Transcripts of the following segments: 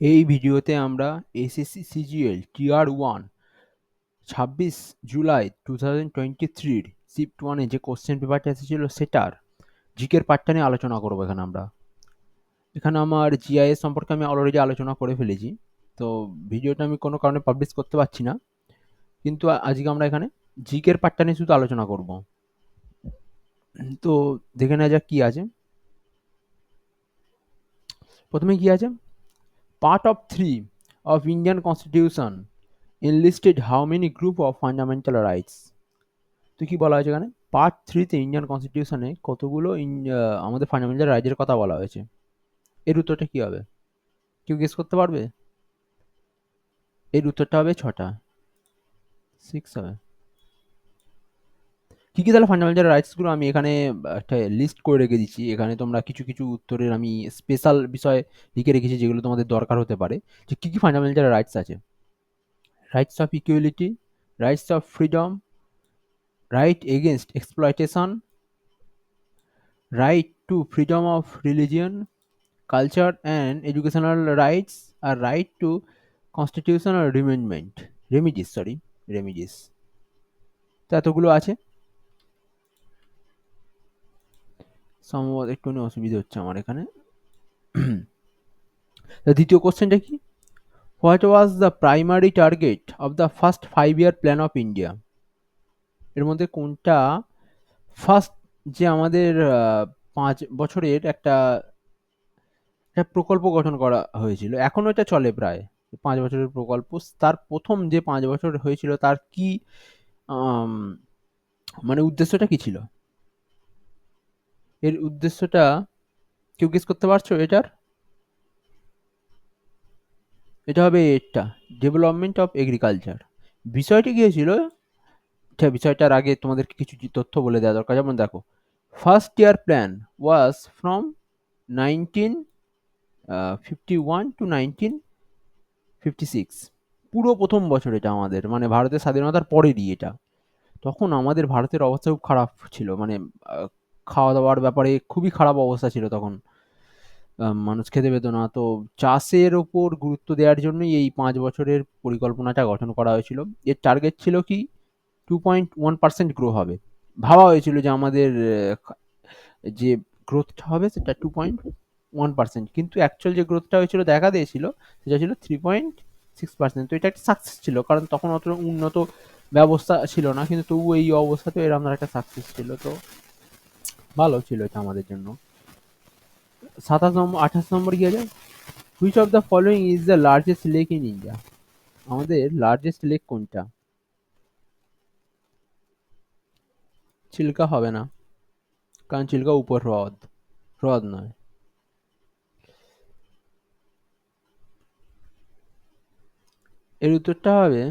এই ভিডিওতে আমরা এসএসসি সিজিএল টিয়ার 1 26 জুলাই 2023 শিফট 1 যে কোশ্চেন পেপারটা এসেছিল সেটার জিকের পার্টটা নিয়ে আলোচনা করবো। এখানে আমার জিআইএস সম্পর্কে আমি অলরেডি আলোচনা করে ফেলেছি, তো ভিডিওটা আমি কোনো কারণে পাবলিশ করতে পারছি না। কিন্তু আজকে আমরা এখানে জিকের পার্টটা নিয়ে শুধু আলোচনা করব। তো দেখে নেওয়া যাক কি আছে। প্রথমে কি আছে, part of 3 of Indian constitution enlisted how many group of fundamental rights? তো কি বলা হয়েছে এখানে, পার্ট 3 তে ইন্ডিয়ান কনস্টিটিউশনে কতগুলো আমাদের ফান্ডামেন্টাল রাইটের কথা বলা হয়েছে। এর উত্তরটা কি হবে, কেউ গেস করতে পারবে? এর উত্তরটা হবে 6টা, 6 হবে। কি কি তাহলে ফান্ডামেন্টাল রাইটসগুলো আমি এখানে একটা লিস্ট করে রেখে দিচ্ছি। এখানে তোমরা কিছু কিছু উত্তরের আমি স্পেশাল বিষয় লিখে রেখেছি যেগুলো তোমাদের দরকার হতে পারে, যে কি কি ফান্ডামেন্টাল রাইটস আছে। Rights of equality, rights of freedom, right against exploitation, right two freedom of religion, culture and educational rights, a right to constitutional remedies। তো এতগুলো আছে। সম্ভবত একটু অসুবিধা হচ্ছে আমার এখানে। দ্বিতীয় কোশ্চেনটা কি, what was the primary target of the first 5 year plan of India? এর মধ্যে কোনটা ফার্স্ট যে আমাদের 5 বছরের একটা প্রকল্প গঠন করা হয়েছিল, এখনো এটা চলে প্রায় 5 বছরের প্রকল্প। তার প্রথম যে 5 বছর হয়েছিল তার কি আম, মানে উদ্দেশ্যটা কি ছিল? এর উদ্দেশ্যটা কেউ গেস করতে পারছো এটার? এটা হবে এটা, ডেভেলপমেন্ট অফ এগ্রিকালচার। বিষয়টি কি হয়েছিল, বিষয়টার আগে তোমাদেরকে কিছু তথ্য বলে দেওয়া দরকার। যেমন দেখো, first year plan was from 1951 to 1956। পুরো প্রথম বছর এটা আমাদের, মানে ভারতের স্বাধীনতার পরেরই এটা। তখন আমাদের ভারতের অবস্থা খুব খারাপ ছিল, মানে খাওয়া দাওয়ার ব্যাপারে খুবই খারাপ অবস্থা ছিল তখন। মানুষ খেতে পেত না। তো চাষের ওপর গুরুত্ব দেওয়ার জন্যই এই 5 বছরের পরিকল্পনাটা গঠন করা হয়েছিল। এর টার্গেট ছিল কি, 2.1% গ্রো হবে। ভাবা হয়েছিল যে আমাদের যে গ্রোথটা হবে সেটা 2.1%, কিন্তু অ্যাকচুয়াল যে গ্রোথটা হয়েছিল দেখা দিয়েছিল সেটা ছিল 3.6%। তো এটা একটা সাকসেস ছিল, কারণ তখন অত উন্নত ব্যবস্থা ছিল না, কিন্তু তবু এই অবস্থাতে এরকম একটা সাকসেস ছিল। তো ভালো ছিল এটা আমাদের জন্য। 27 নম্বর, 28 নম্বর কি আছে, which of the following is the largest lake in India? আমাদের লার্জেস্ট লেক কোনটা? চিল্কা হবে না, কারণ চিল্কা উপর হ্রদ, হ্রদ নয়। এর উত্তরটা হবে,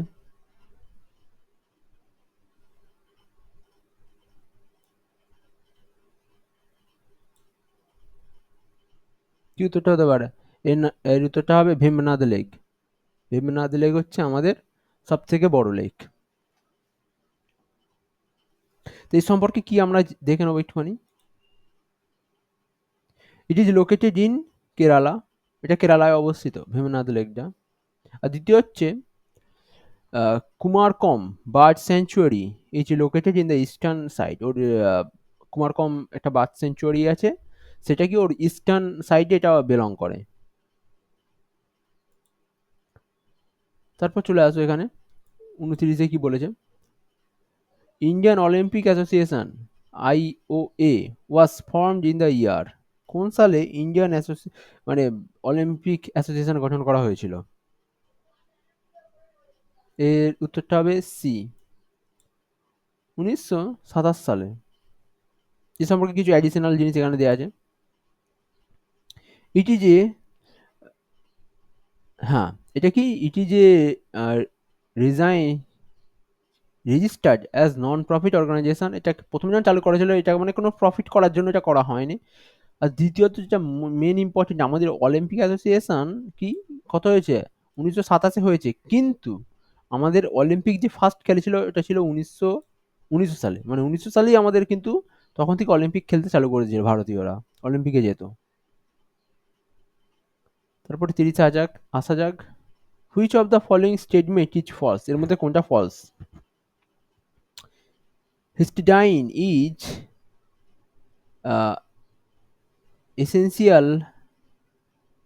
কি উত্তরটা হতে পারে, এর উত্তরটা হবে ভীমনাথ লেক। ভীমনাথ লেক হচ্ছে আমাদের সব থেকে বড় লেক। তো এই সম্পর্কে কি আমরা দেখে নেবো একটুখানি। It is located in Kerala, এটা কেরালায় অবস্থিত ভীমনাথ লেকটা। আর দ্বিতীয় হচ্ছে Kumarakom bird sanctuary is located in the eastern side. ওর কুমারকম একটা বার্ড স্যাংচুয়ারি আছে, সেটা কি ওর ইস্টার্ন সাইডে এটা বিলং করে। তারপর চলে আসো এখানে 29-এ কি বলেছে, Indian Olympic Association IOA was formed in the year. কোন সালে ইন্ডিয়ান মানে অলিম্পিক অ্যাসোসিয়েশন গঠন করা হয়েছিল? এর উত্তরটা হবে সি, 1927 সালে। এ সম্পর্কে কিছু অ্যাডিশনাল জিনিস এখানে দেওয়া আছে। ইট ইজ এ, হ্যাঁ, এটা কি, it is a resign registered as non profit organisation. এটা প্রথম যখন চালু করা ছিল এটা মানে কোনো প্রফিট করার জন্য এটা করা হয়নি। আর দ্বিতীয়ত যেটা মেন ইম্পর্টেন্ট, আমাদের অলিম্পিক অ্যাসোসিয়েশন কি কত হয়েছে, 1927 হয়েছে, কিন্তু আমাদের অলিম্পিক যে ফার্স্ট খেলেছিল এটা ছিল 1900 সালে। মানে 1900 সালেই আমাদের কিন্তু তখন থেকে অলিম্পিক খেলতে চালু করেছিল ভারতীয়রা, অলিম্পিকে যেত। তারপরে 30 আসা যাক। Which of the following statement is false, এর মধ্যে কোনটা false? Histidine is essential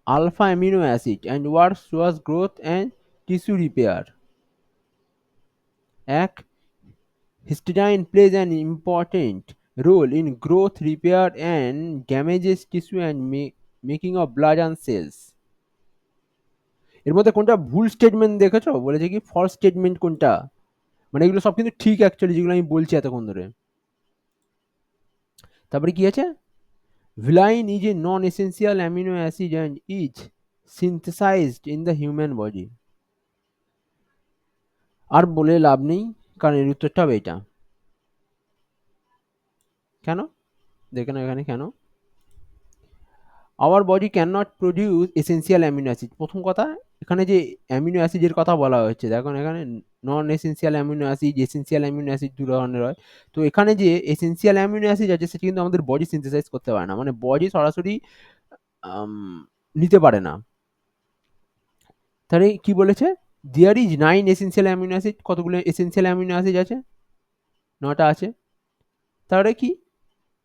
alpha amino acid and works towards growth and tissue repair. এক, histidine plays an important role in growth, repair, and damages tissue and making of blood and cells. এর মধ্যে কোনটা ভুল statement দেখেছো? বলেছে কি false statement কোনটা? মানে এগুলো সব কিন্তু ঠিক অ্যাকচুয়ালি, যেগুলো আমি বলছি এতক্ষণ ধরে। তারপরে কি আছে? Valine is a non-essential amino acid and is synthesized in the human body. আর বলে লাভ নেই, কারণ এর উত্তরটা হবে এটা। কেন? দেখে না এখানে কেন। Our body can not produce essential amino acid. প্রথম কথা, এখানে যে অ্যামিনো অ্যাসিডের কথা বলা হচ্ছে, দেখুন এখানে non essential amino acid, essential amino acid দু ধরনের হয়। তো এখানে যে এসেন্সিয়াল অ্যামিনো অ্যাসিড আছে সেটা কিন্তু আমাদের বডি সিনথেসাইজ করতে পারে না, মানে বডি সরাসরি নিতে পারে না। তাহলে কি বলেছে? There is 9 essential amino acid. কতগুলো এসেন্সিয়াল অ্যামিনো অ্যাসিড আছে? 9টা আছে। তাহলে কি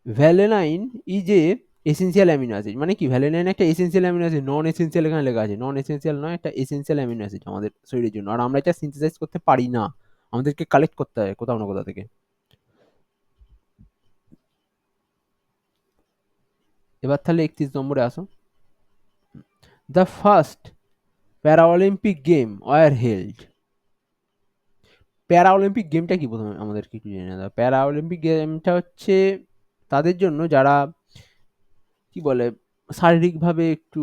valine is a essential amino acid, মানে কি ভ্যালেনাইন একটা essential amino acid, non essential এখানে লেখা আছে, নন এসেন্সিয়াল নয়, একটা এসেন্সিয়াল অ্যামিনো অ্যাসিড আমাদের শরীরের জন্য। আর আমরা এটা সিনথেসাইজ করতে পারি না, আমাদেরকে কালেক্ট করতে হয় কোথাও না কোথাও থেকে। এবার তাহলে 31 নম্বরে আসো। The first Paralympic game were held. Paralympic গেমটা কি প্রথমে আমাদেরকে একটু জেনে নেওয়া। প্যারাঅলিম্পিক গেমটা হচ্ছে তাদের জন্য যারা কি বলে শারীরিকভাবে একটু,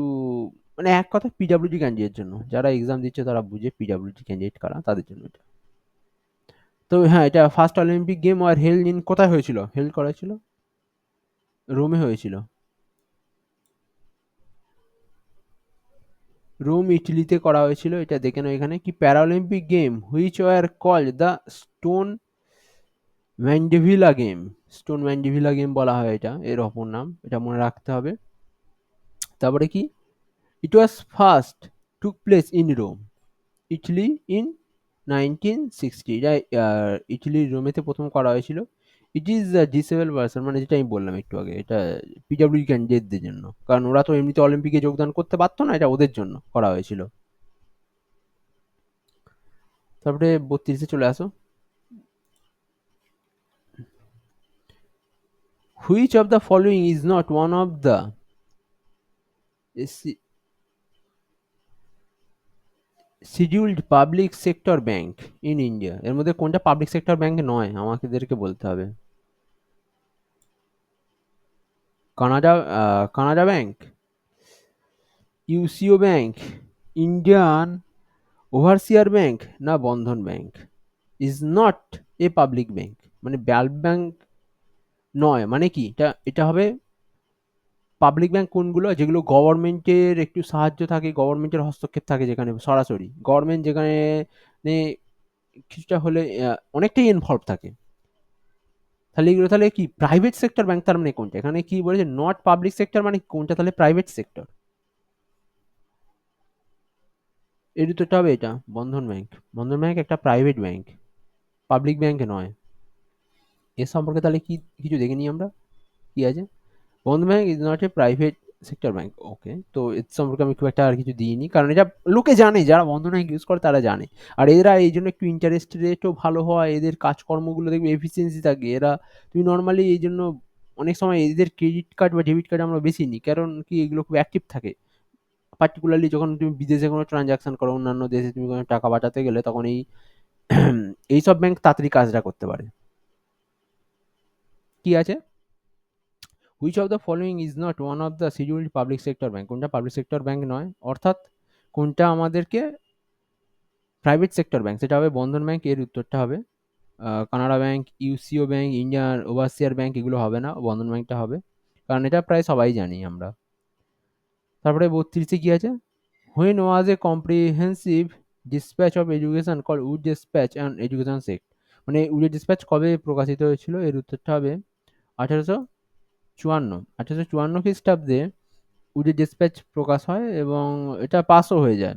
মানে এক কথা পিডাব্লিউডি ক্যান্ডিডেট জন্য, যারা এক্সাম দিচ্ছে তারা বুঝে পিডাব্লিউডি ক্যান্ডিডেট কারা, তাদের জন্য এটা। তো হ্যাঁ, এটা first Olympic game are held in, কোথায় হয়েছিল? হেল্ড করা ছিল রোমে হয়েছিল। রোম ইটালিতে করা হয়েছিল। এটা দেখে নাও এখানে কি, Paralympic game which were called the Stone Mandeville game. Stone Mandeville game বলা হয় এটা, এর অপর নাম, এটা মনে রাখতে হবে। তারপরে কি, it was first took place in Rome Italy in 1960। এটা ইটালির রোমেতে প্রথম করা হয়েছিল। ইট ইজ ডিসেবল পার্সন, মানে যেটা আমি বললাম একটু আগে, এটা পিডাব্লিউ ক্যান্ডিডেটদের জন্য, কারণ ওরা তো এমনিতে অলিম্পিকে যোগদান করতে পারতো না, এটা ওদের জন্য করা হয়েছিল। তারপরে 32-এ চলে আসো। Which of the following is not one of the scheduled public sector bank in India. এর মধ্যে কোনটা পাবলিক সেক্টর ব্যাংক নয় আমাদেরকে বলতে হবে। Canada, Canada bank, UCO bank, Indian overseas bank, না Bandhan bank. Is not a public bank, মানে ব্যাল ব্যাংক নয়, মানে কি এটা, এটা হবে পাবলিক ব্যাংক কোনগুলো, যেগুলো গভর্নমেন্টের একটু সাহায্য থাকে, গভর্নমেন্টের হস্তক্ষেপ থাকে, যেখানে সরাসরি গভর্নমেন্ট যেখানে কিছুটা হলে অনেকটাই ইনভলভ থাকে। তাহলে এগুলো তাহলে কি প্রাইভেট সেক্টর ব্যাংক, তার মানে কোনটা? এখানে কি বলেছে নট পাবলিক সেক্টর, মানে কোনটা তাহলে প্রাইভেট সেক্টর? এর উত্তরটা হবে এটা, বন্ধন ব্যাংক। বন্ধন ব্যাংক একটা প্রাইভেট ব্যাংক, পাবলিক ব্যাংক নয়। এর সম্পর্কে তাহলে কি কিছু দেখে নিই আমরা, কি আছে। Bandhan bank is not a private sector bank. Okay, তো এর সম্পর্কে আমি খুব একটা আর কিছু দিইনি, কারণ এটা লোকে জানে, যারা বন্ধন ব্যাংক ইউজ করে তারা জানে। আর এরা এই জন্য একটু ইন্টারেস্ট রেটও ভালো হয়, এদের কাজকর্মগুলো দেখবে এফিসিয়েন্সি থাকে। এরা, তুমি নর্মালি এই জন্য অনেক সময় এদের ক্রেডিট কার্ড বা ডেবিট কার্ড আমরা বেশি নিই, কারণ কি এগুলো খুব অ্যাক্টিভ থাকে। পার্টিকুলারলি যখন তুমি বিদেশে কোনো ট্রানজাকশন করো, অন্যান্য দেশে তুমি কোনো টাকা পাঠাতে গেলে, তখন এই এইসব ব্যাংক তাড়াতাড়ি কাজটা করতে পারে। কি আছে? Which of the following is not one of the scheduled public sector bank. কোনটা পাবলিক সেক্টর ব্যাংক নয়, অর্থাৎ কোনটা আমাদেরকে প্রাইভেট সেক্টর ব্যাংক, সেটা হবে বন্ধন ব্যাংক। এর উত্তরটা হবে Canada bank, UCO bank, Indian overseas bank, এগুলো হবে না, বন্ধন ব্যাংকটা হবে, কারণ এটা প্রায় সবাই জানি আমরা। তারপরে 32-এ কি আছে? When was a comprehensive dispatch of education call Wood dispatch and education sect. মানে উড ডিসপ্যাচ কবে প্রকাশিত হয়েছিল? এর উত্তরটা হবে 1854। 1854 খ্রিস্টাব্দে উডে ডিসপ্যাচ প্রকাশ হয় এবং এটা পাসও হয়ে যায়।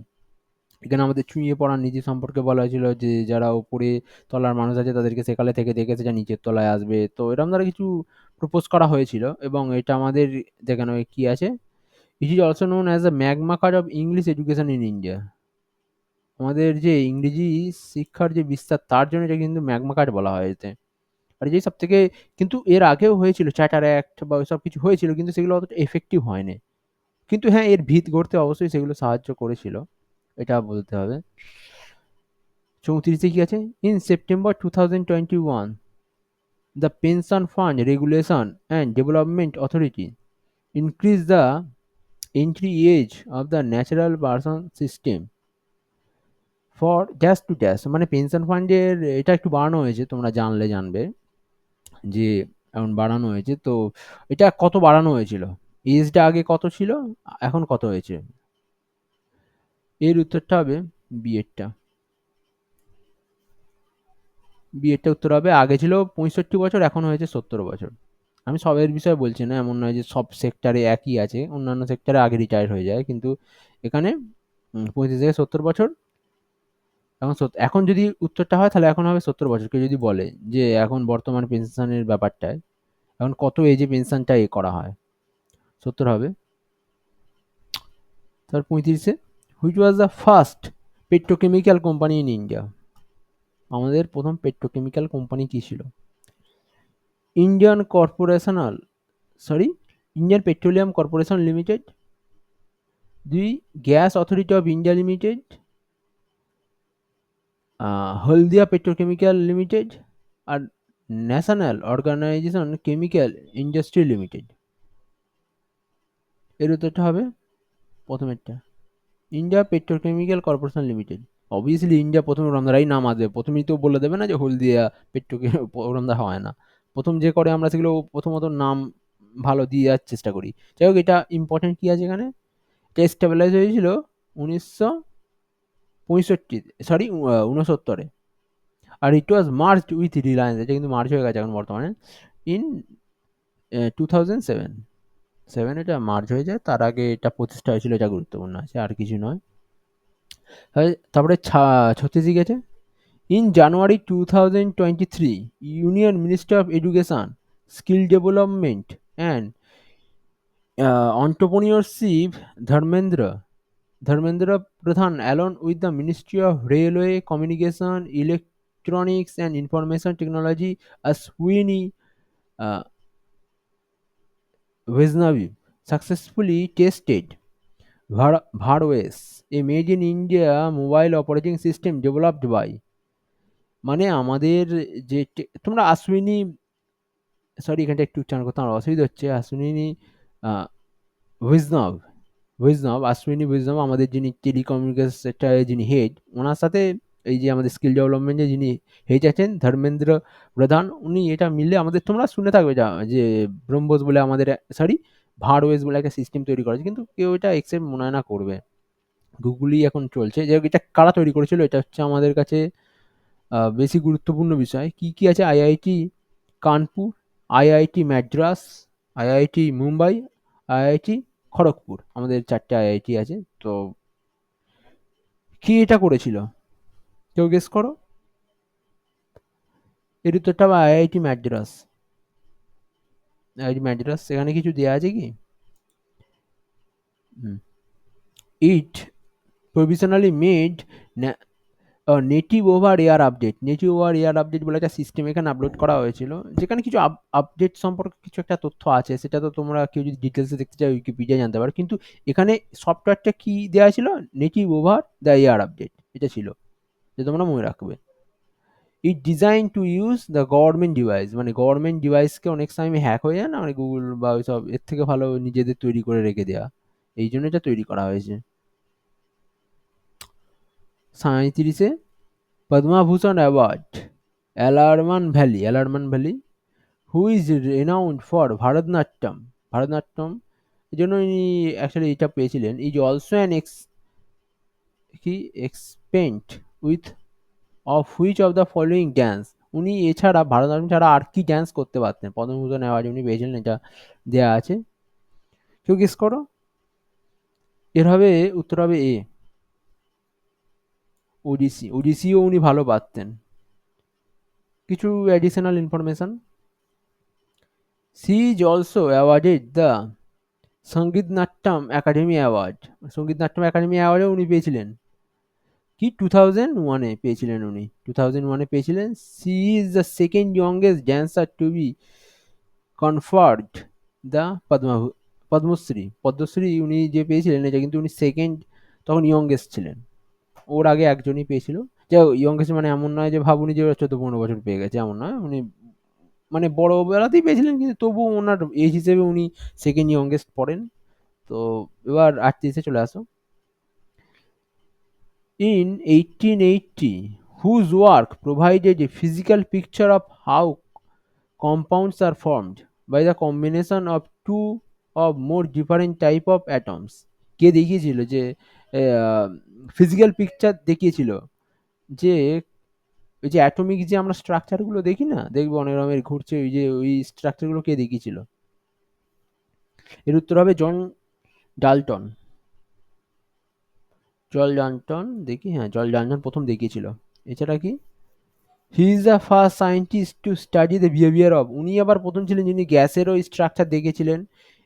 এখানে আমাদের ছুঁয়ে পড়ার নীতি সম্পর্কে বলা হয়েছিল যে যারা উপরে তলার মানুষ আছে তাদেরকে সেকালে থেকে দেখেছে যা নিচের তলায় আসবে, তো এরকম দ্বারা কিছু প্রপোজ করা হয়েছিল এবং এটা আমাদের দেখানো কি আছে, it is also known as the magma card of English education in India. আমাদের যে ইংরেজি শিক্ষার যে বিস্তার তার জন্য এটা কিন্তু ম্যাগমা কার্ড বলা হয় এতে। আর যেই সব থেকে, কিন্তু এর আগেও হয়েছিল চ্যাটার অ্যাক্ট বা ওইসব কিছু হয়েছিল কিন্তু সেগুলো অতটা এফেক্টিভ হয়নি। কিন্তু হ্যাঁ, এর ভিত গড়তে অবশ্যই সেগুলো সাহায্য করেছিল, এটা বলতে হবে। 34 কি আছে, in September 2021 the pension fund regulation and development authority increase the entry age of the natural person system for dash to dash, মানে পেনশন ফান্ডের এটা একটু বাড়ানো হয়েছে, তোমরা জানলে জানবে যে এখন বাড়ানো হয়েছে। তো এটা কত বাড়ানো হয়েছিল, এজটা আগে কত ছিল, এখন কত হয়েছে? এর উত্তরটা হবে বিএডটা। বিএডটা উত্তর হবে আগে ছিল 65 বছর, এখন হয়েছে 70 বছর। আমি সবের বিষয়ে বলছি না, এমন নয় যে সব সেক্টরে একই আছে, অন্যান্য সেক্টরে আগে রিটায়ার হয়ে যায়, কিন্তু এখানে 35 থেকে 70 বছর। এখন যদি উত্তরটা হয় তাহলে এখন হবে 70 বছর। কেউ যদি বলে যে এখন বর্তমান পেনশনের ব্যাপারটায় এখন কত এজে পেনশনটা করা হয়, 70 হবে। তার 35-এ, which was the first petrochemical company in India? আমাদের প্রথম পেট্রোকেমিক্যাল কোম্পানি কি ছিল? Indian corporational, sorry, Indian petroleum corporation limited, দুই gas authority of India limited, Haldia petrochemical limited, আর national organisation chemical industry limited. এর উত্তরটা হবে প্রথমেরটা, India petrochemical corporation limited. Obviously India প্রথমে ওরমদারাই নাম আসবে, প্রথমেই তো বলে দেবে না যে হলদিয়া পেট্রোকে ওরমদা হয় না। প্রথম যে করে আমরা সেগুলো প্রথমত নাম ভালো দিয়ে দেওয়ার চেষ্টা করি। যাই হোক, এটা ইম্পর্টেন্ট কি আছে এখানে, এটা স্টেবিলাইজ হয়েছিল 1965, সরি 69-এ। আর it was merged with Reliance, এটা কিন্তু মার্জ হয়ে গেছে এখন বর্তমানে, ইন 2007। এটা মার্জ হয়ে যায়, তার আগে এটা প্রতিষ্ঠা হয়েছিল, এটা গুরুত্বপূর্ণ আছে, আর কিছু নয়। তারপরে 36 গেছে, in January 2023 union minister of education, skill development and entrepreneurship Dharmendra Pradhan, along with the Ministry of Railway, Communication, Electronics and Information Technology, Ashwini uh, Vaishnavi, successfully tested Bharwes, a made in India mobile operating system developed by, মানে আমাদের যে তোমরা Ashwini, sorry এখানটা একটু উচ্চারণ করতে আমার অসুবিধা হচ্ছে, আশ্বিনী আহ, বৈষ্ণব, আশ্বিনী বৈষ্ণব আমাদের যিনি টেলিকমিউনিকেশন সেক্টরে যিনি হেড, ওনার সাথে এই যে আমাদের স্কিল ডেভেলপমেন্টে যিনি হেড আছেন ধর্মেন্দ্র প্রধান, উনি এটা মিললে আমাদের, তোমরা শুনে থাকবে যা যে ব্রহ্মোস বলে আমাদের, সরি ভারওয়েজ বলে একটা সিস্টেম তৈরি করা হয়েছে, কিন্তু কেউ এটা একসেপ্ট মনে হয় না করবে। গুগলই এখন চলছে যে এটা কারা তৈরি করেছিল, এটা হচ্ছে আমাদের কাছে বেশি গুরুত্বপূর্ণ বিষয়। কি কি আছে, IIT Kanpur, IIT Madras, IIT Mumbai, IIT Kharagpur, আমাদের 4টে আইআইটি আছে। তো কি এটা করেছিল, কেউ গেস করো? এর উত্তরটা হবে আইআইটি মাদ্রাস। আইআইটি মাদ্রাস, সেখানে কিছু দেওয়া আছে কি? It provisionally made native over air update, বলে একটা সিস্টেম এখানে আপলোড করা হয়েছিল, যেখানে কিছু আপডেট সম্পর্কে কিছু একটা তথ্য আছে, সেটা তো তোমরা কেউ যদি ডিটেলসে দেখতে চাও উইকিপিডিয়া জানতে পারো, কিন্তু এখানে সফটওয়্যারটা কি দেওয়া ছিল, native over the air update, এটা ছিল, যে তোমরা মনে রাখবে। It design to use the government device, মানে গভর্নমেন্ট ডিভাইসকে অনেক সময় হ্যাক হয়ে যায় না, মানে গুগল বা ওইসব, এর থেকে ভালো নিজেদের তৈরি করে রেখে দেওয়া, এই জন্য এটা তৈরি করা হয়েছে। 37-এ Padma Bhushan award Alarmel Valli, who is renowned for Bharatanatyam, এই জন্য ইনি অ্যাকচুয়ালি এটা পেয়েছিলেন, ইজ অলসো অ্যান কি exponent with of which of the following dance, উনি এছাড়া ভারতনাট্যম ছাড়া আর কি ড্যান্স করতে পারতেন, পদ্মভূষণ অ্যাওয়ার্ড উনি পেয়েছিলেন, এটা দেওয়া আছে। কেউ গেস করো? এর হবে উত্তর হবে এ, ওডিসি। ওডিসিও উনি ভালো পারতেন। কিছু additional information: she is also awarded the Sangeet Natyam academy award. সঙ্গীত নাট্যম একাডেমি অ্যাওয়ার্ডও উনি পেয়েছিলেন। কি 2001-এ পেয়েছিলেন উনি, 2001-এ পেয়েছিলেন। She is the second youngest dancer to be conferred the Padma Shri. Padma Shri উনি যে পেয়েছিলেন এটা কিন্তু উনি সেকেন্ড, তখন ইয়ংগেস্ট ছিলেন। ওর আগে একজনই পেয়েছিল। যে ইয়ংগেস্ট মানে এমন নয় যে ভাবুনি যে 14-15 বছর পেয়ে গেছে, এমন নয়। উনি মানে বড় বেলাতেই পেয়েছিলেন, কিন্তু তবুও ওনার এজ হিসেবে উনি সেকেন্ড ইয়ংগেস্ট পড়েন। তো এবার 38-এ চলে আসো। In 1880, whose work provided a physical picture of how compounds are formed by the combination of two or more different type of atoms? কে দেখিয়েছিল যে ফিজিক্যাল পিকচার দেখিয়েছিল যে ওই যে অ্যাটমিক যে আমরা স্ট্রাকচার গুলো দেখি না, দেখবো অনেক রকমের ঘুরছে, ওই যে ওই স্ট্রাকচার গুলো কে দেখিয়েছিল? এর উত্তর হবে জন ডাল্টন। জল ডাল্টন দেখি, হ্যাঁ জল ডাল্টন প্রথম দেখিয়েছিল। এছাড়া কি, he is the first scientist to study the behaviour of, উনি আবার প্রথম ছিলেন যিনি গ্যাসেরও স্ট্রাকচার দেখেছিলেন।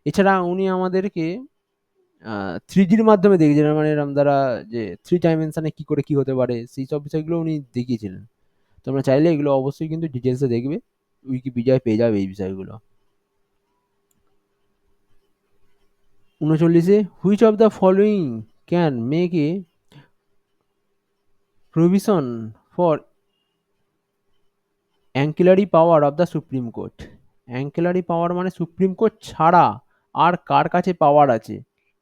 এছাড়া উনি আমাদেরকে 3D-র মাধ্যমে দেখিয়েছিলেন, মানে এরম দ্বারা যে 3 ডাইমেনশনে কি করে কি হতে পারে সেই সব বিষয়গুলো উনি দেখিয়েছিলেন। তোমরা চাইলে এগুলো অবশ্যই কিন্তু ডিটেলসে দেখবে, উইকিপিডিয়ায় পেয়ে যাবে এই বিষয়গুলো। 39-এ, which of the following can make a provision for ancillary power of the supreme court? Ancillary power মানে সুপ্রিম কোর্ট ছাড়া আর কার কাছে পাওয়ার আছে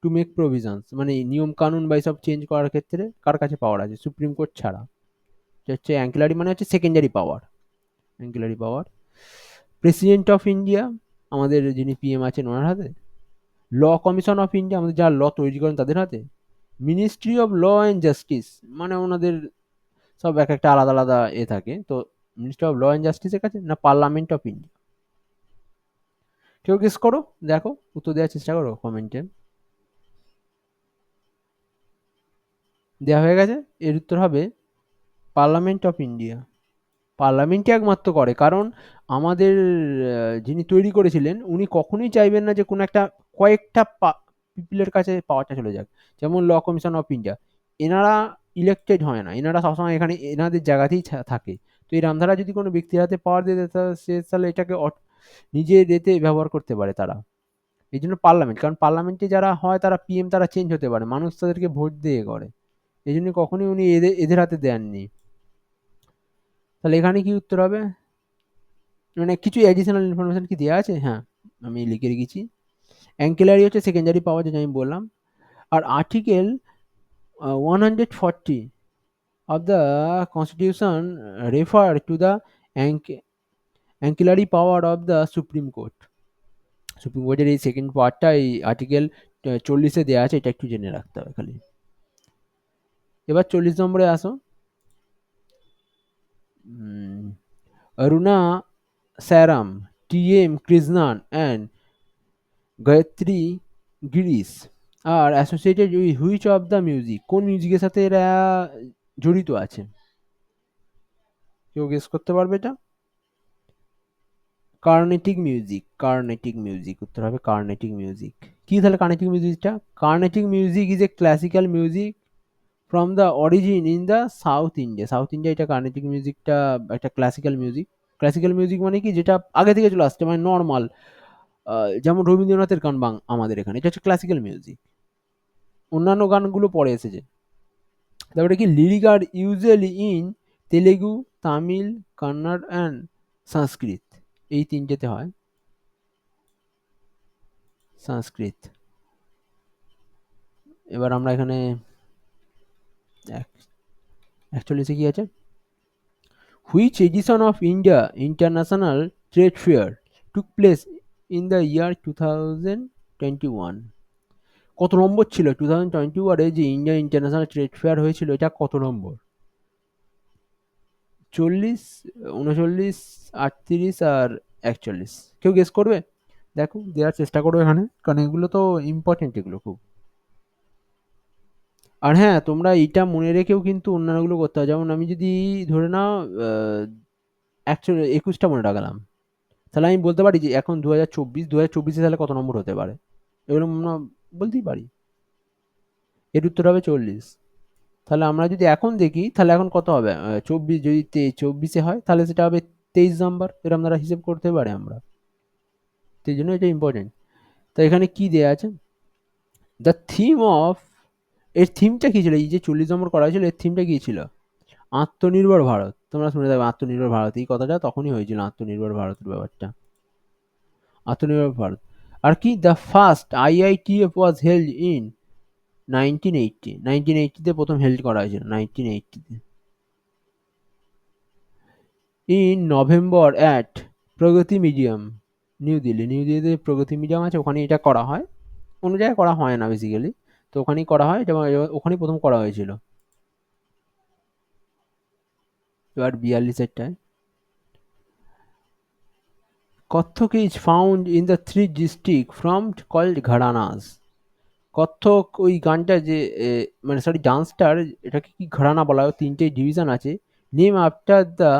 টু মেক প্রভিশনস, মানে নিয়ম কানুন বা এসব চেঞ্জ করার ক্ষেত্রে কার কাছে পাওয়ার আছে সুপ্রিম কোর্ট ছাড়া? এটা হচ্ছে অ্যাঙ্কিলারি মানে হচ্ছে secondary power. Ancillary power, president of India, আমাদের যিনি পিএম আছেন ওনার হাতে। ল কমিশন অফ ইন্ডিয়া, আমাদের যারা ল তৈরি করেন তাদের হাতে। Ministry of law and justice, মানে ওনাদের সব এক একটা আলাদা আলাদা থাকে। তো মিনিস্ট্রি অফ ল অ্যান্ড জাস্টিসের কাছে, না পার্লামেন্ট অফ ইন্ডিয়া? কেউ গেস করো, দেখো উত্তর দেওয়ার চেষ্টা করো কমেন্টে। দেওয়া হয়ে গেছে। এর উত্তর হবে পার্লামেন্ট অফ ইন্ডিয়া। পার্লামেন্টই একমাত্র করে, কারণ আমাদের যিনি তৈরি করেছিলেন উনি কখনোই চাইবেন না যে কোনো একটা কয়েকটা পিপলের কাছে পাওয়ারটা চলে যাক। যেমন ল কমিশন অফ ইন্ডিয়া, এনারা ইলেক্টেড হয় না, এনারা সবসময় এখানে এনাদের জায়গাতেই থাকে। তো এই রামধারা যদি কোনো ব্যক্তির হাতে পাওয়ার দিয়ে দেয়, তাহলে সে তাহলে এটাকে নিজের এতে ব্যবহার করতে পারে তারা। এই জন্য পার্লামেন্ট, কারণ পার্লামেন্টে যারা হয় তারা পিএম, তারা চেঞ্জ হতে পারে, মানুষ তাদেরকে ভোট দিয়ে করে। এই জন্য কখনোই উনি এদের এদের হাতে দেননি। তাহলে এখানে কি উত্তর হবে? মানে কিছু অ্যাডিশনাল ইনফরমেশন কি দেওয়া আছে? হ্যাঁ, আমি লিখে রেখেছি। অ্যাঙ্কেলারি হচ্ছে সেকেন্ডারি পাওয়ার, যেটা আমি বললাম। আর article 140 of the constitution refer to the ancillary power of the supreme court. Supreme কোর্টের এই সেকেন্ড পার্টটা এই আর্টিকেল 40-এ দেওয়া আছে, এটা একটু জেনে রাখতে হবে খালি। এবার 40 নম্বরে আসো। Aruna Sairam, T M. Krishnan and Gayathri Girish are associated with which of the music, কোন মিউজিকের সাথে এরা জড়িত আছে? কেউ গেস করতে পারবে এটা? কার্নেটিক মিউজিক। কার্নেটিক মিউজিক, উত্তর হবে কার্নেটিক মিউজিক। কি তাহলে কার্নেটিক মিউজিকটা? Carnatic music is a classical music from the origin in the south India. South India এটা কার্নেটিক মিউজিকটা একটা ক্লাসিক্যাল মিউজিক। ক্লাসিক্যাল মিউজিক মানে কি, যেটা আগে থেকে চলে আসছে, মানে নর্মাল, যেমন রবীন্দ্রনাথের গান আমাদের এখানে, এটা হচ্ছে ক্লাসিক্যাল মিউজিক। অন্যান্য গানগুলো পরে এসেছে। তারপরে কি, lyric are usually in Telugu, Tamil, Kannada and Sanskrit, এই তিনটেতে হয়। সংস্কৃত। এবার আমরা এখানে 41-এ কি আছে, which edition of India international trade fair took place in the ইয়ার 2021? কত নম্বর ছিল 2021-এ যে ইন্ডিয়া ইন্টারন্যাশনাল ট্রেড ফেয়ার হয়েছিল, এটা কত নম্বর? 40, 39, 38 আর 41। কেউ গেস করবে? দেখো দেওয়ার চেষ্টা করো এখানে, কারণ এগুলো তো ইম্পর্টেন্ট, এগুলো খুব। আর হ্যাঁ, তোমরা এইটা মনে রেখেও কিন্তু অন্যান্যগুলো করতে হবে। যেমন আমি যদি ধরে নাও একচল্লিশ 21টা মনে রাখলাম, তাহলে আমি বলতে পারি যে এখন 2024, 2024 সালে কত নম্বর হতে পারে, এগুলো বলতেই পারি। এর উত্তর হবে 40। তাহলে আমরা যদি এখন দেখি তাহলে এখন কত হবে, 24 যদি 24-এ হয় তাহলে সেটা হবে 23 নম্বর, এরকম দ্বারা হিসেব করতে পারি আমরা। সেই জন্য এটা ইম্পর্টেন্ট। তো এখানে কি দেয়া আছে, দ্য থিম অফ, এর থিমটা কি ছিল, এই যে 40 নম্বর করা হয়েছিল এর থিমটা কি ছিল, আত্মনির্ভর ভারত। তোমরা শুনে থাকবে আত্মনির্ভর ভারত, এই কথাটা তখনই হয়েছিল, আত্মনির্ভর ভারতের ব্যাপারটা, আত্মনির্ভর ভারত। আর কি, the first IITF was held in 1980, 1980-তে প্রথম হেল্ড করা হয়েছিল, 1980-তে, in November at Pragati museum, New Delhi. New দিল্লিতে প্রগতি মিউজিয়াম আছে, ওখানে এটা করা হয়, অন্য জায়গায় করা হয় না বেসিক্যালি। তো ওখানেই করা হয়, এটা ওখানেই প্রথম করা হয়েছিল। এবার 42-এরটায়, Kathak is found in the three district from called gharanas. Kathak ওই গানটা যে মানে সরি ডান্সটার, এটাকে কি ঘরানা বলা হয়, তিনটে ডিভিশন আছে, name after the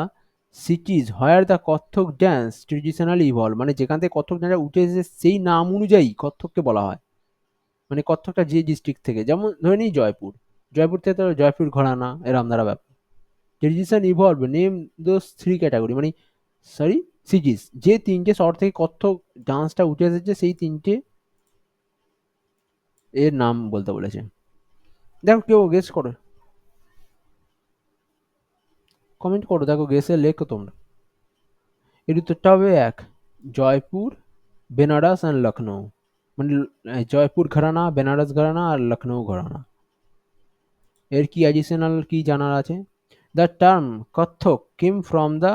সিটিজ where the Kathak dance traditionally evolve, মানে যেখান থেকে কত্থক ডান্সটা উঠে এসেছে সেই নাম অনুযায়ী কত্থককে বলা হয়। মানে কত্থকটা যে ডিস্ট্রিক্ট থেকে, যেমন ধরে নিই জয়পুর, জয়পুর থেকে তো জয়পুর ঘরানা, এরম দ্বারা ব্যাপার। Tradition evolve name those three category, মানে সরি সিটিজ, যে তিনটে শহর থেকে কত্থক ডান্সটা উঠে এসেছে সেই তিনটে এর নাম বলতে বলেছে। দেখো কেউ গেস করো, কমেন্ট করো, দেখো গেসে লেখো তোমরা। এর উত্তরটা হবে এক, জয়পুর, বেনারস অ্যান্ড লখনৌ। মানে জয়পুর ঘরানা, বেনারস ঘরানা আর লখনৌ ঘরানা। এর কি অ্যাডিশনাল কি জানার আছে, the term Kathak came from the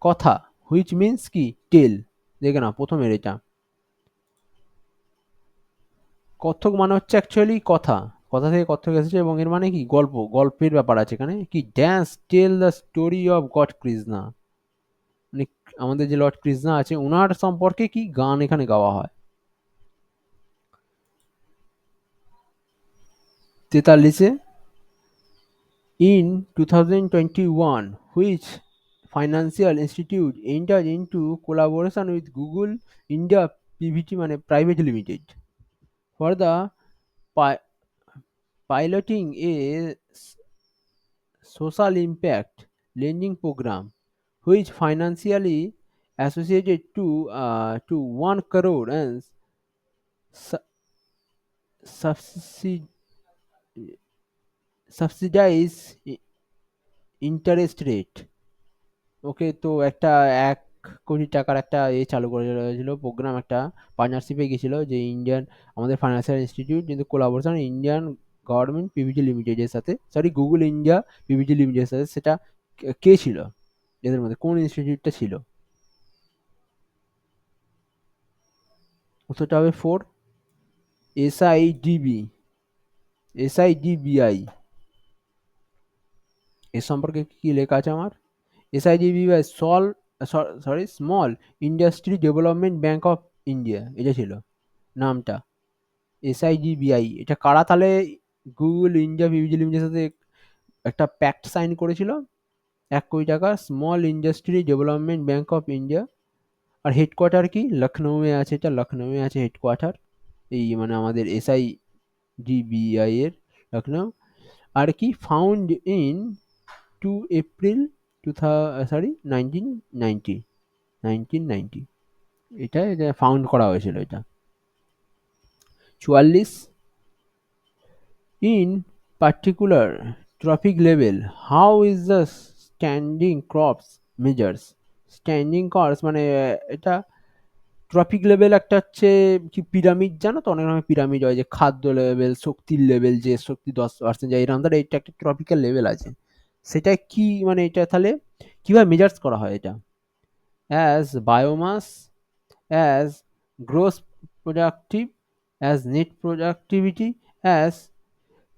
কথা, হুইচ মিনস কি টেল। দেখে না প্রথমের এটা, কত্থক মানে হচ্ছে অ্যাকচুয়ালি কথা, কথা থেকে কত্থক এসেছে, এবং এর মানে কি গল্প, গল্পের ব্যাপার আছে এখানে, কি dance tell the story of god Krishna, মানে আমাদের যে লর্ড কৃষ্ণা আছে ওনার সম্পর্কে কি গান এখানে গাওয়া হয়। 43-এ, in 2021, which financial institute entered into collaboration with Google India PVT মানে Private Limited for the pi- piloting a social impact lending program, which financially associated to 1 crore and su- subsidi- subsidized interest rate. ওকে, তো একটা 1 কোটি টাকার একটা চালু করে হয়েছিল programme, একটা পার্টনারশিপে গেছিল, যে ইন্ডিয়ান আমাদের ফাইন্যান্সিয়াল ইনস্টিটিউট কিন্তু কোলাবোরেশন ইন্ডিয়ান গভর্নমেন্ট পিভিটি লিমিটেডের সাথে, সরি গুগল ইন্ডিয়া পিভিটি লিমিটেডের সাথে, সেটা কে ছিল এদের মধ্যে, কোন ইনস্টিটিউটটা ছিল। উত্তরটা হবে 4, এসআইডিবি, এসআইডিবিআই। এর সম্পর্কে কি লেখা আছে আমার, SIDBI sorry small industry development bank of India, এটা ছিল নামটা, এসআইজিবিআই। এটা কারা তাহলে গুগল ইন্ডিয়া পিভিজি লিমিটেডের সাথে একটা প্যাক্ট সাইন করেছিল, 1 কোটি টাকা, small industry development bank of India. আর হেডকোয়ার্টার কি লখনৌয়ে আছে, এটা লখনৌয়ে আছে হেডকোয়ার্টার, এই মানে আমাদের এসআইজিবিআই এর, লখনৌ। আর কি ফাউন্ড ইন 2 এপ্রিল সরি 1990, 1990 এটা ফাউন্ড করা হয়েছিল এটা। 44, in particular trophic level, how is the standing crops measures? Standing crops মানে এটা ট্রপিক লেভেল, একটা হচ্ছে কি পিরামিড, জানো তো অনেক রকমের পিরামিড হয়, যে খাদ্য লেভেল, শক্তির লেভেল, যে শক্তি 10% যায় এরকম, তাহলে এটা একটা ট্রপিক্যাল লেভেল আছে। সেটা কি মানে এটা তাহলে কিভাবে মেজার্স করা হয় এটা, as biomass, as gross productive, as net productivity, as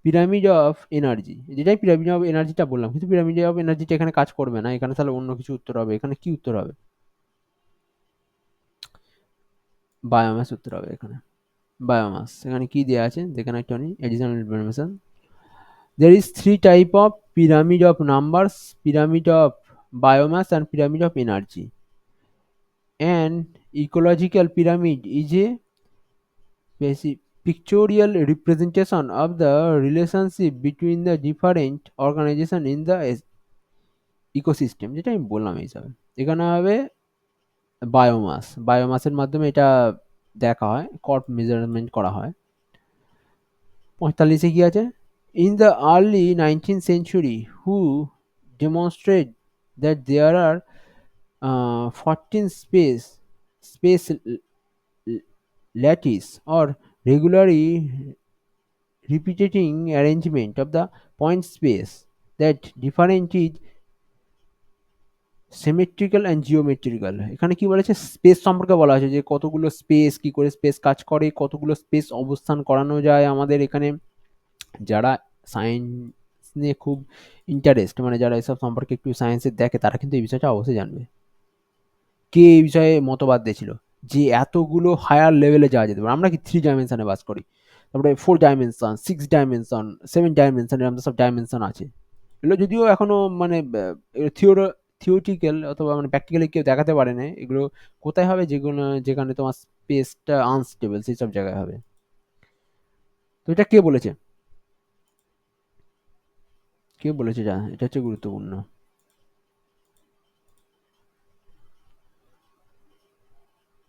pyramid of energy, যেটাই পিরামিড অফ এনার্জিটা বললাম, কিন্তু পিরামিড অফ এনার্জিটা এখানে কাজ করবে না, এখানে তাহলে অন্য কিছু উত্তর হবে। এখানে কি উত্তর হবে, বায়োমাস উত্তর হবে এখানে, বায়োমাস। এখানে কি দেওয়া আছে দেখে না একটু, additional information, There is three type of pyramid of numbers: pyramid of biomass and pyramid of energy. An ecological pyramid is a pictorial representation of the relationship between the different organization in the ecosystem, যেটা আমি বললাম এইসব। এখানে হবে বায়োমাসের মাধ্যমে এটা দেখা হয়, কর্প মেজারমেন্ট করা হয়। 45 কি আছে? In the early 19th century, who demonstrate that there are 14 space lattice or regularly repeating arrangement of the point space that different is symmetrical and geometrical. এখানে কি বলেছে, স্পেস সম্পর্কে বলা হয়েছে যে কতগুলো স্পেস, কি করে স্পেস কাজ করে, কতগুলো স্পেস অবস্থান করানো যায় আমাদের এখানে। যারা সায়েন্স নিয়ে খুব ইন্টারেস্ট, মানে যারা এসব সম্পর্কে একটু সায়েন্সের দেখে, তারা কিন্তু এই বিষয়টা অবশ্যই জানবে। কে এই বিষয়ে মতবাদ দিয়েছিল যে এতগুলো হায়ার লেভেলে যাওয়া যেতে পারে? আমরা কি 3 ডাইমেনশনে বাস করি, তারপরে 4 ডাইমেনশন, 6 ডাইমেনশন, 7 ডাইমেনশন, এরকম সব ডাইমেনশন আছে। এগুলো যদিও এখনো মানে থিওরিটিক্যাল অথবা মানে প্র্যাকটিক্যালি কেউ দেখাতে পারে না এগুলো কোথায় হবে, যেগুলো যেখানে তোমার স্পেসটা আনস্টেবল সেই সব জায়গায় হবে। তো এটা কে বলেছে? কে বলেছে যা, এটা হচ্ছে গুরুত্বপূর্ণ।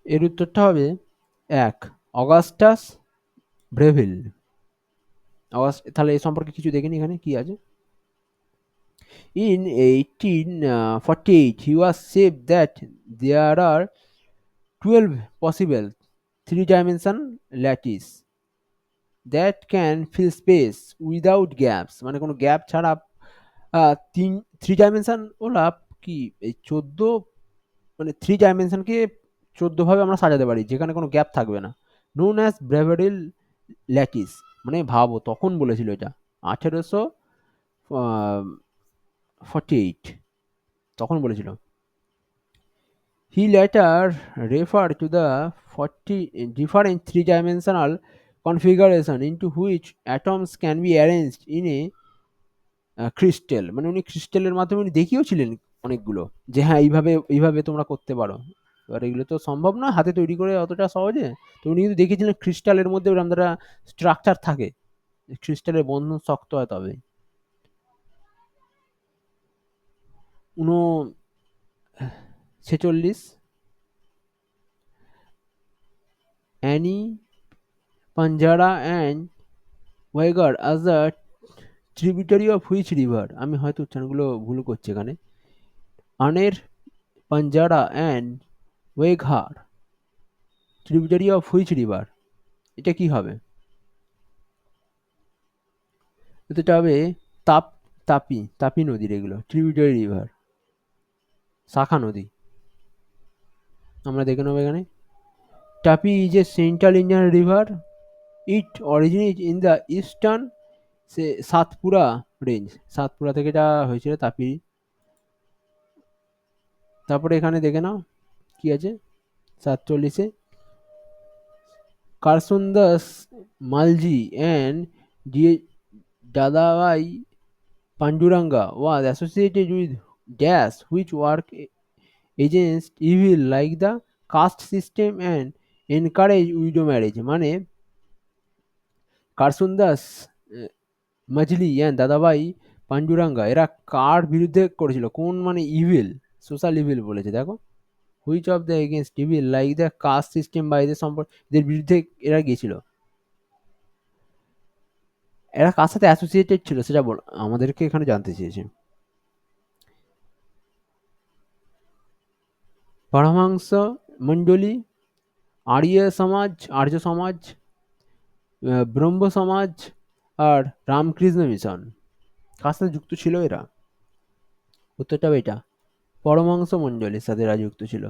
এর উত্তরটা হবে 1, অগাস্টাস ব্রেভিল। তাহলে এই সম্পর্কে কিছু দেখিনি, এখানে কি আছে? In 1848, he was said that there are 12 possible three-dimensional lattice that can fill space without gaps, মানে কোনো গ্যাপ ছাড়া তিন 3 ডাইমেনশন ওলা কি এই 14, মানে 3 ডাইমেনশনকে 14 ভাবে আমরা সাজাতে পারি যেখানে কোনো গ্যাপ থাকবে না, নোন অ্যাজ ব্রেভারিল ল্যাটিস। মানে ভাবো তখন বলেছিল এটা 1848, তখন বলেছিল। He later referred to the 40 different three-dimensional configuration into which atoms can be arranged in a crystal, মানে উনি ক্রিস্টালের মাধ্যমে উনি দেখিয়েছিলেন অনেকগুলো, যে হ্যাঁ এইভাবে এইভাবে তোমরা করতে পারো। এবার এগুলো তো সম্ভব না হাতে তৈরি করে অতটা সহজে। তো উনি কিন্তু দেখিয়েছিলেন ক্রিস্টালের মধ্যে ওরকম একটা স্ট্রাকচার থাকে, ক্রিস্টালের বন্ধন শক্ত হয় তবে। 46, Aner Panjhra and Waghur as the tributary of which river, আমি হয়তো উচ্চারণগুলো ভুল করছি এখানে। Aner Panjhra and Waghur tributary of which river, এটা কি হবে? এটা হবে তাপ, তাপি নদীর এগুলো ট্রিবিউটারি রিভার, শাখা নদী। আমরা দেখে নেবো এখানে। Tapi is a central Indian river, it originate in the eastern Satpura range. Satpura থেকে এটা হয়েছিল তাপি। তারপরে এখানে দেখে নাও কি আছে 47-এ, Karsundas Malji and Dadavai Panduranga was associated with dash which work against evil like the caste system and encourage widow marriage। মানে কারসুন্দাস মাজলি অ্যান্ড দাদাভাই পান্ডুরাঙ্গা এরা কার বিরুদ্ধে করেছিল, কোন মানে ইভিল, সোশ্যাল ইভিল বলেছে দেখো। Which of the against evil like the caste system বা এদের সম্পর্ক, এদের বিরুদ্ধে এরা গিয়েছিল। এরা কার সাথে অ্যাসোসিয়েটেড ছিল সেটা আমাদেরকে এখানে জানতে চেয়েছে। পরমহংস মণ্ডলী, আর্য সমাজ, ব্রহ্ম সমাজ আর রামকৃষ্ণ মিশন, কার সাথে যুক্ত ছিল এরা? উত্তরটা হবে এটা, পরমহংস মণ্ডলীর সাথে এরা যুক্ত ছিল।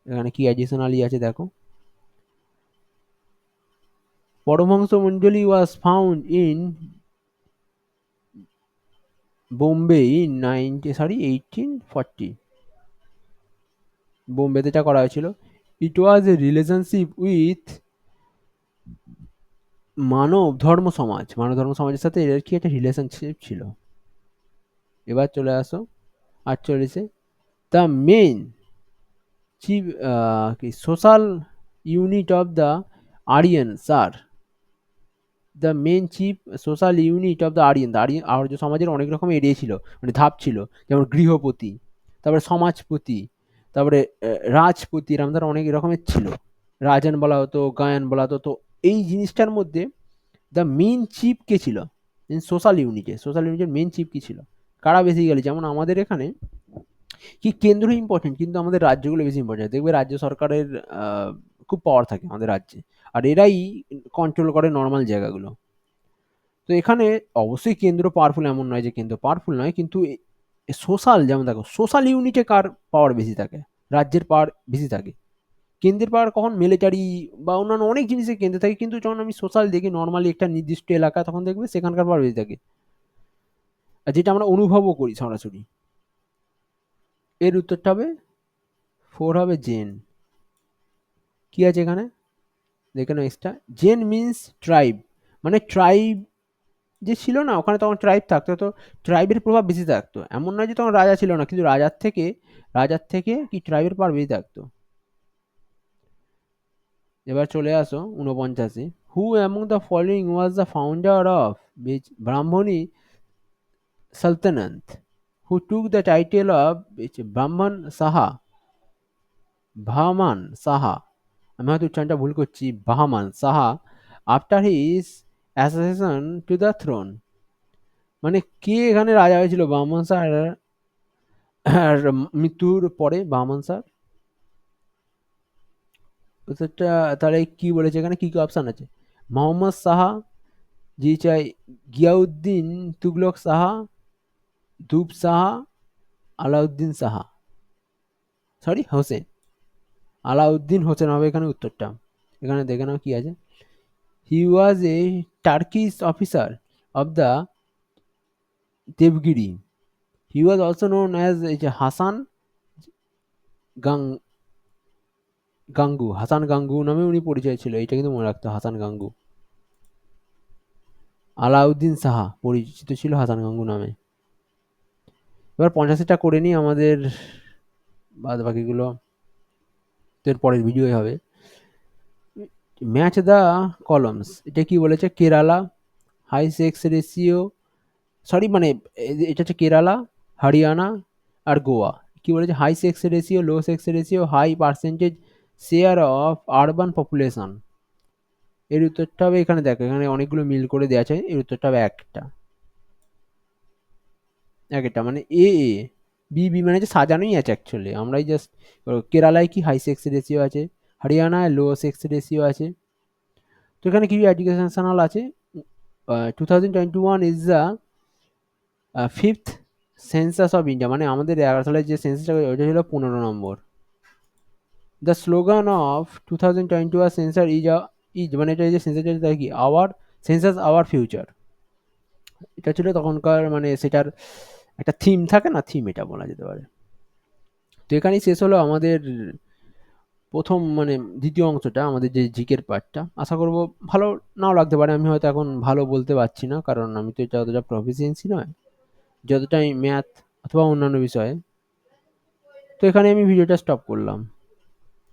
এখানে কি অ্যাডিশনালি আছে দেখো। পরমহংস মণ্ডলী was found in Bombay in 1840। বোম্বেতে এটা করা হয়েছিল। ইট ওয়াজ এ রিলেশনশিপ উইথ মানব ধর্ম সমাজের সাথে এর কি একটা রিলেশনশিপ ছিল। এবার চলে আসো 48-এ। দ্য মেইন চিফ কি social unit of the Aryans আর the main chief social unit of the Aryan. আর্য সমাজের অনেক রকম এরিয়া ছিল, মানে ধাপ ছিল। যেমন গৃহপতি, তারপরে সমাজপতি, তারপরে রাজপতি, এরকম ধর অনেক রকমের ছিল। রাজান বলা হতো, গায়ান বলা হতো। তো এই জিনিসটার মধ্যে দ্য মেন চিফ কে ছিল সোশ্যাল ইউনিটের মেন চিফ কি ছিল? কারা বেসিক্যালি, যেমন আমাদের এখানে কি কেন্দ্র ইম্পর্টেন্ট, কিন্তু আমাদের রাজ্যগুলো বেশি ইম্পর্টেন্ট। দেখবে রাজ্য সরকারের খুব পাওয়ার থাকে আমাদের রাজ্যে, আর এরাই কন্ট্রোল করে নর্মাল জায়গাগুলো। তো এখানে অবশ্যই কেন্দ্র পাওয়ারফুল এমন নয় যে কেন্দ্র পাওয়ারফুল নয়, কিন্তু সোশ্যাল, যেমন দেখো সোশ্যাল ইউনিটে কার পাওয়ার বেশি থাকে? রাজ্যের পাওয়ার বেশি থাকে। কেন্দ্রের পাওয়ার কখন মিলিটারি বা অন্যান্য অনেক জিনিসে কেন্দ্রে থাকে, কিন্তু যখন আমি সোশ্যাল দেখি নর্মালি একটা নির্দিষ্ট এলাকা, তখন দেখবে সেখানকার পাওয়ার বেশি থাকে, আর যেটা আমরা অনুভবও করি সরাসরি। এর উত্তরটা হবে 4 হবে জেন। কি আছে এখানে দেখে নাও এক্সট্রা। জেন মিন্স ট্রাইব, মানে ট্রাইব যে ছিল না ওখানে, তখন ট্রাইব থাকতো, তো ট্রাইবের প্রভাব বেশি থাকতো। এমন নয় যে তখন রাজা ছিল না, কিন্তু রাজার থেকে কি ট্রাইবের পাওয়ার বেশি থাকতো। এবার চলে আসো 49-এ। Who among the following was the founder of which Bahmani sultanate, who took the title of which Bahman Shah, আমি হয়তো উচ্চারণটা ভুল করছি, Bahman Shah, after his assassination to the throne. মানে কে এখানে রাজা হয়েছিল বাহমান শাহের মৃত্যুর পরে? বাহমান শাহ, উত্তরটা তাহলে কি বলেছে এখানে, কি কি অপশন আছে? মোহাম্মদ সাহা, জি চাই গিয়াউদ্দিন তুগলক সাহা, ধূপ সাহা, আলাউদ্দিন সাহা, সরি হোসেন, আলাউদ্দিন হোসেন হবে এখানে উত্তরটা। এখানে দেখে নাও কি আছে। He was a Turkish officer of the Devagiri. He was also known as Hasan Gang Hasan গাঙ্গু নামে উনি পরিচয় ছিল, এটা কিন্তু মনে রাখতো, হাসান গাঙ্গু। আলাউদ্দিন সাহা পরিচিত ছিল হাসান গাঙ্গু নামে। এবার 85টা করে নিই, আমাদের বাদ বাকিগুলো তো এর পরের ভিডিও হবে। ম্যাচ দ্য কলমস, এটা কি বলেছে? Kerala high sex ratio, sorry মানে এটা হচ্ছে কেরালা, হরিয়ানা আর গোয়া। কি বলেছে? High sex ratio, low sex ratio, high percentage share of urban population. এর উত্তরটা হবে, এখানে দেখো এখানে অনেকগুলো মিল করে দেওয়া আছে, এর উত্তরটা হবে একটা মানে বি বি মানে যে সাজানোই আছে অ্যাকচুয়ালি, আমরাই জাস্ট। কেরালায় কি হাই সেক্স রেশিও আছে, হরিয়ানায় লো সেক্স রেশিও আছে। তো এখানে কিছু এডুকেশনাল আছে। 2021 is the fifth census of India, মানে আমাদের 11 সালের যে সেন্সাসটা ওইটা ছিল 15 নম্বর। The slogan of 2021 census is মানে এটা যে সেন্সাসটা কি, আওয়ার সেন্সাস আওয়ার ফিউচার, এটা ছিল তখনকার, মানে সেটার একটা থিম থাকে না, থিম এটা বলা যেতে পারে। তো এখানেই শেষ হলো আমাদের প্রথম মানে দ্বিতীয় অংশটা, আমাদের যে জিকের পার্টটা। আশা করব ভালো নাও লাগতে পারে, আমি হয়তো এখন ভালো বলতে পারছি না, কারণ আমি তো এটা অতটা প্রফিসিয়েন্সি নয় যতটাই ম্যাথ অথবা অন্যান্য বিষয়ে। তো এখানে আমি ভিডিওটা স্টপ করলাম।